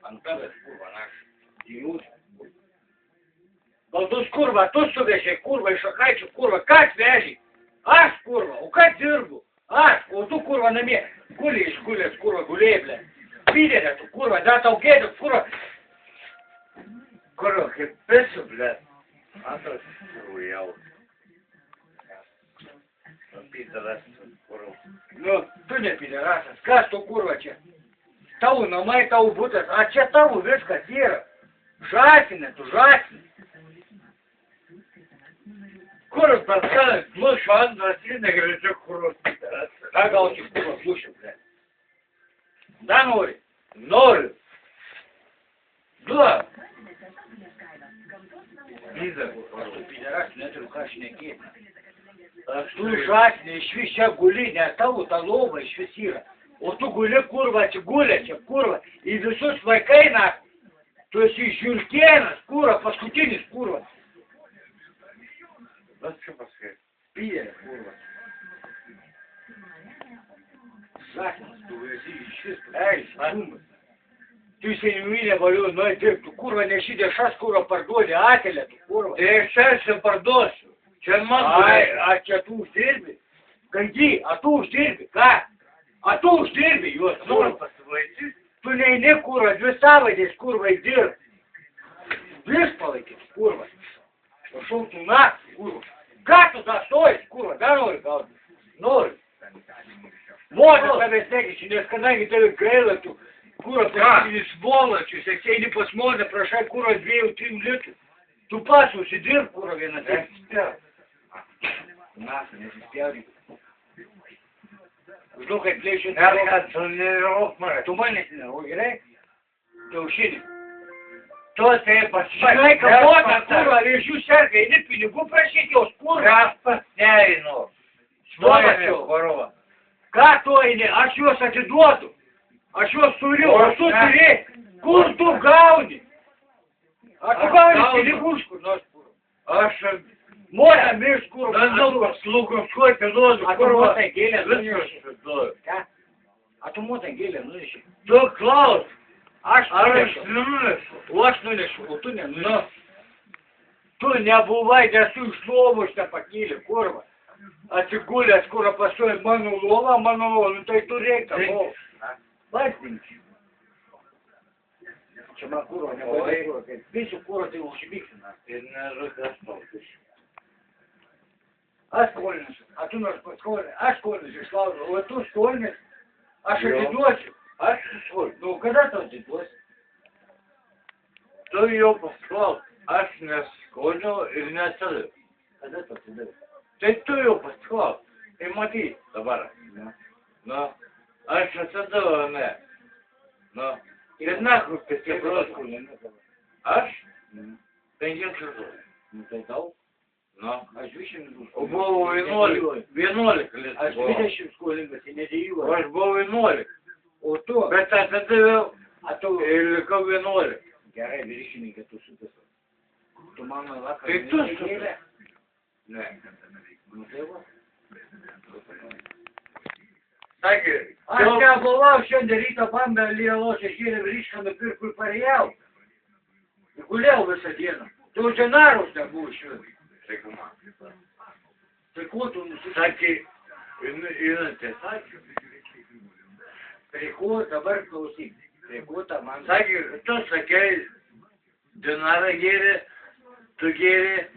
Ant tavęs, kurva, naš. Baldus, kurva, tu suvežė, kurva, iš Akaičių, kurva, kas vežė? Aš, kurva, o kas dirbu? Aš, o tu, kurva, namie. Guli išgulės, kurva, gulėjai, ble. Piderė, tu, kurva, da tau gėdų, kurva. Kurva, kaip pesu, ble. Antras, kurva, jau. Pideras, kurva. Nu, tu ne piderasas, kas tu, kurva, čia? Tavo namai, tavo būtas, a čia tavo viskas yra. Žasinė, tu žasinė. Kurva, paskanas, mūsų antras ir negrįžė, kurva, pideras. Ką gauti, kurva, slušiu, ble. Da nori? Noriu. Duok. Pizda, Tu pideras, neturiu ką šnekėti. Tu žasinė, iš vis čia guli, nes tavo ta lova iš vis yra. O tu guli, kurva, atsigulė čia, kurva. Į visus vaikai, na, tu esi žiurkėnas, kurva, paskutinis, kurva. Bet čia pasakai. Piderė, kurva. Žasinės, tu esi iš vis, sumas. Tu seniūnė valiu, nu, dirbtų, kurva, neši dešas, kurva, parduodi atelę, tu, kurva. Tai aš čia parduosiu. Čia man Ai, a čia tu uždirbi? Gandy, a tu uždirbi, ką? A tu uždirbi juos, noriu kurva. pasivaityti. Tu neini, kurva, 2 savaitės, kurva, įdirb. Viršpalaikis, kurva. Prašau, tu naktį, kurva. Ką tu da stoji, kurva, dar nori gauti? Nori. Moteris tavęs nekiši, nes kadangi tave gaila, tu, kurva, paskutinis svolačius, eini pas moterį, prašai, kurva, 2-3 litrų. Tu pats užsidirb, kurva, vieną dieną. Na, nesispjaudyk. Žinau, kaip plėšiu. Kad tu nerok mane. Tu mane nesinervok, gerai? Kiaušinį. Tu tai pasivaityti. Žinai, kabota, kurva, vėžių serga, eini pinigų prašyti, jos kurva. Kas pasneino. Svojačiau. Kurva. Ką tu eini? Aš juos atiduodu. Aš juos turiu, o tu turi. Kur tu gauni? A tu gauni pinigų už kur nors kurva. Aš Moja mirš kurva. nežinau, paslaugos kokią duodu. A tu motai gėlę Viskas nuneši. duodu. Ką? A tu motai gėlę nuneši. Tu klaus. Aš Ar aš nunešiu. nenunešu? O aš nunešiu, o tu Nu, nenuneši. Tu nebuvai, nesu iš lovos nepakėlė, kurva. Atsigulęs, kurva, pasuoja mano lova, nu tai tu reikia, o. Vardink. Čia man kurva, nebadai, kurva, kai visi kurva, tai užvyksina. ir nežudas tautis. Aš skolinis, a tu nors paskolinis, aš skolinis išlaužiu, o tu skolinis, aš Jo. atiduosiu. Aš susvoliu. Nu, kada tu atiduosi? Tu jau pasklaus. Aš neskolinu ir nesidaviau. Kada tu atiduosi? Tai tu jau pasklaus. Tai matyt dabar. Na. Nu, aš atidaviau, ne. Nu, ir nakur Kiek kiek tu rosku. skolini dabar? Aš Nu, 5 kartus. nu tai daug. Nu, Aš 20 o buvau 11 litų. Aš 20 skolingas, tai O nedėjuoju. aš buvau 11. O tu? Bet atidaviau A tu? ir likau 11. Gerai, viršininkė, tu sutas. Tu mano vakar. Tai tu nešei sutas. gėlę? Ne. Nu tai va. Sakė, Aš nebuvau šiandien ryto bambę lielos ežėlę vyrišką nupirkų ir parėjau. Ir gulėjau visą dieną. Tu dženarus nebuvo šiandien. Sakė man. Tai ko tu nusisakė? Sakė, jinai tai sakė. Prie ko dabar klausyk? Prie ko ta man? Sakė, tu sakei, dinarą gėrė, tu gėrė,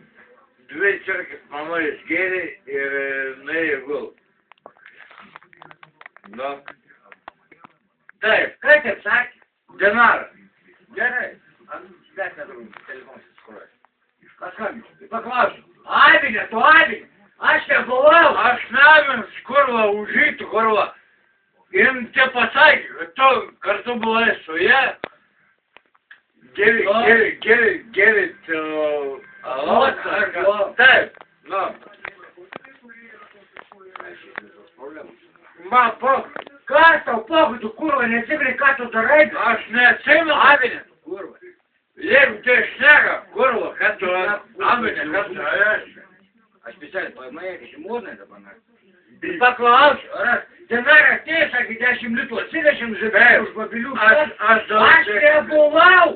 2 čerkis mama išgėrė ir nuėjo gul. Nu. Taip, Ką taip sakė? dinarą. Gerai. Aš neturiu telefoną skolas. Paskambinsiu. Tai paklausiu. Avinė, tu avinė. Aš nebuvau. Aš nevins, kurva, užžytų, kurva. Jam te pasakė, kad tu kartu buvai su ja. Geri, Alotą. Taip, nu. Man po, Kas tau pokai, tu kurva, nesimri, ką tu darai? aš neatsimenu. Avinė, tu kurva. Jeigu tai šneka, kurva, kad tu avinė, kad tu Aš specialiai paėmėjau, kad žmonai dabar. Paklausiu, ar aš Dinara ateis, sakė, 10 litrų, atsivežėm žibę už mobilių. Aš nebuvau!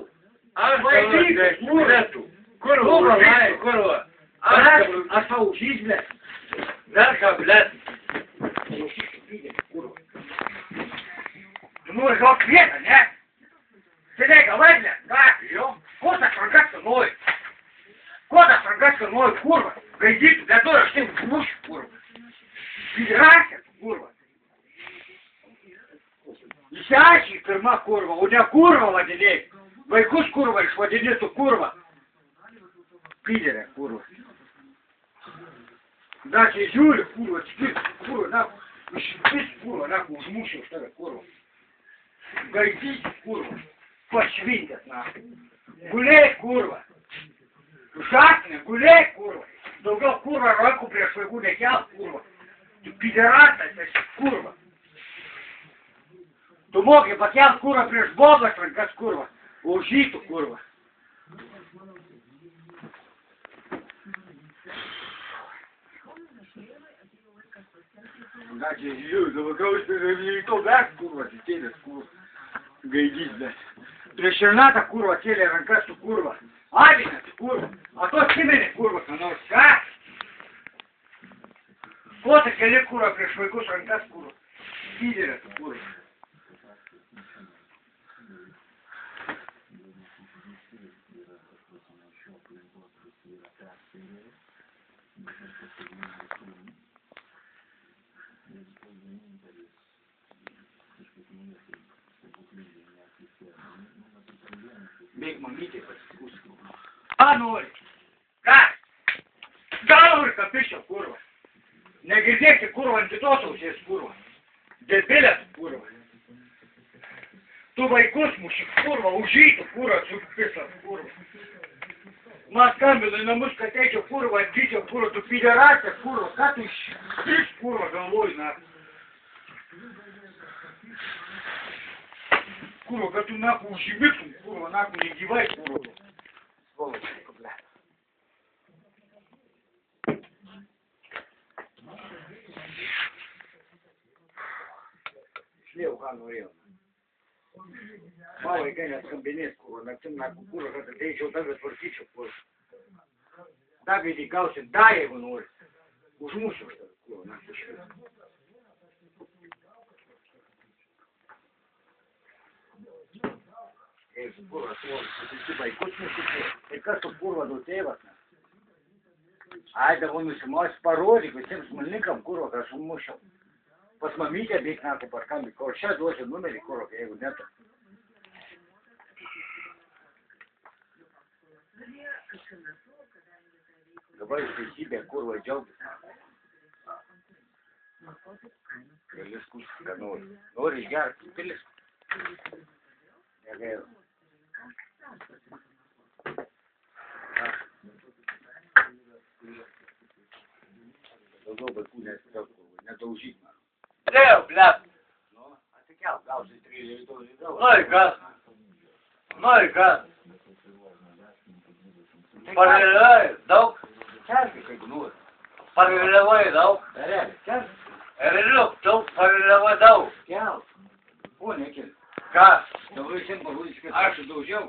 Aš Vaikyk, metų. Kurva, Kurva. aš tau užys, blėt. Dar ką, blėt. Tu nori gal kvietą, ne? Sėdėk, galai, blėt, ką? Jo. Ko tas rankas nori? Ko tas rankas nori, kurva? Gaidytų, bet tu aš taip užmušiu, kurva. Pidrakė, kurva. Išsiaiškink pirma kurva, o ne kurva vadinėk. Vaikus kurva išvadinėtų kurva. Piderė kurva. Dar čia žiūri, kurva, atskirti, kurva, naku. Išvis kurva, naku, užmušiu už tave, kurva. Gaidyti, kurva. Pašvintęs, naku. Gulėk, kurva. Žakne, gulėk, kurva. Daugiau kurva rankų prieš vaikų nekelt, kurva. Tu pideratas esi, kurva. Tu moki pakelt kurva prieš bobas rankas, kurva. Užytų, kurva. Na, čia žiūriu, davakaus, ir to vek, kurva, atitėlės, kurva. Gaidys, bet. Prieš Renatą, kurva, kėlė rankas su kurva. Avinės, kurva. A to atsimeni, kurva, ką nors, ką? Ko tu keli, kurva, prieš vaikus rankas, kurva? Piderės, kurva. Bėg mamytė pasiskūsiu. Ką nori? Ką? Ką nori, kapišio, kurva? Negirdėkti, kurva, ant kitos ausies, kurva. Debilės, kurva. Tu vaikus muši, kurva, užytų, kurva, supisas, kurva. Man skambina į namus, kad eičiau, kurva, atgyčiau, kurva, tu piderasė, kurva. Ką tu iš kurva galvoji, na? Kurva, kad tu naku užimiktum, kurva, naku negyvai, kurva. Svoločiai, ble. Išlėjau, ką norėjau. Man vaikai neskambinės, kurva, naktim naku, kurva, kad ateičiau tave tvarkyčiau, kurva. Da gaidį gausi, da jeigu nori. Užmušiu už tave, kurva, naku išvis. Jeigu kurva, tu vaikus nusikė, tai kas tu kurva du tėvas, ne? Ai, dabar nusimos parodyk visiems smalnikam, kurva, kad aš umušiau. Pas mamytę bėg naku paskambik, o čia duosiu numerį, kurva, jeigu netu. Dabar teisybė, kurva, džiaugtis. Kelis kus, ką nori. Nori išgerti, pilis. Negaila. Daugiau vaikų nedaužyk, man. Dėl, blėt. Nu, atsikelk, gausi 3 rytoj. Nu ir kas? Nu ir kas? Parvėliavai daug? Kelki, kaip nori. Parvėliavai daug? Dareli, kelki. Ereliuk, daug parvėliavai daug. Kelk. O, nekelk. Ką? Dabar visiems parodysiu, kad aš daužiau.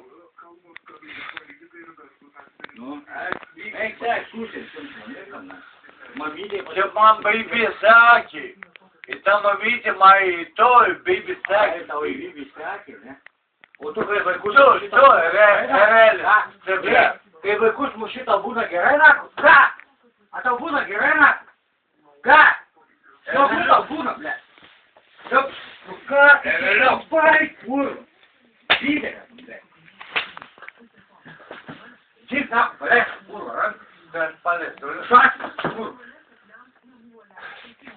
Nu, eik, skūsės, jums žmonėkam, na. Mamytė, Čia man baibė sakė. Ir ta mamytė man į to baibė sakė. tau įvybį sekė, ne? O tu, kai vaikus Tu, erelė. Kai vaikus mušita būna gerai, naku? Ką? A tau būna gerai, naku? Ką? Tau būna, ble. Ką? Ereliuk. Pai, kur? Didelė, ble. Šiaip, naku, pareik, kur, rank. Kas palėtų? Šakis, kur?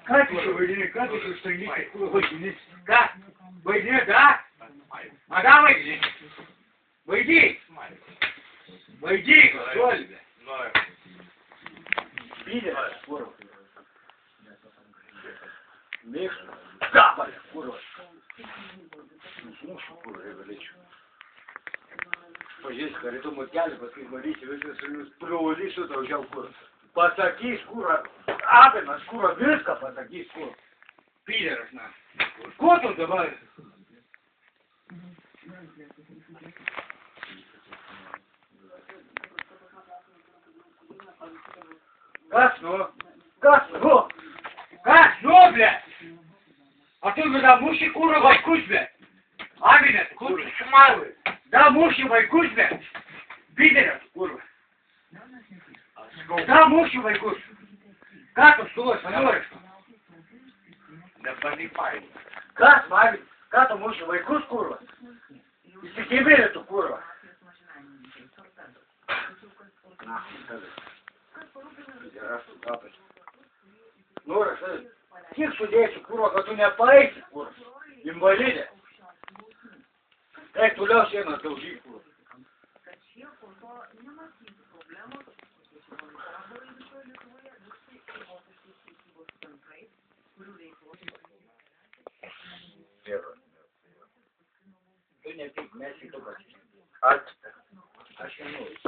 Ką tu čia vaidini? Ką tu čia užtainyti? Kur vaidini? Ką? Vaidini, da? A, da vaidini? Vaidyk! Vaidyk, žuoli, ble. Didelė, kur? Mėgstu. Gabalė, kur? Mūsų, kur, galėčiau. Pažiūrėk, kad rytų motelį, paskui varysi visas ir jūs privalysiu daugiau kur. Pasakys, kur, abinas, kur, viską pasakys, kur. Пидоров, на. Кот он добавил. Гасно, гасно, гасно, блядь! А ты когда муши кура вайкусь, блядь! Амина, кура, шмалый! Да муши вайкусь, блядь! Пидоров, курва! Да муши вайкусь! Как он стой, смотришь? Да понимаю. Как, маме? Как он муши вайкусь, курва? Если тебе эту курва. Ну, что? Тих судейцев, курва, как у меня поэти, курва. Инвалиды. Эй, туда все на должи, курва. Ты не пить, мясо только. А что новость?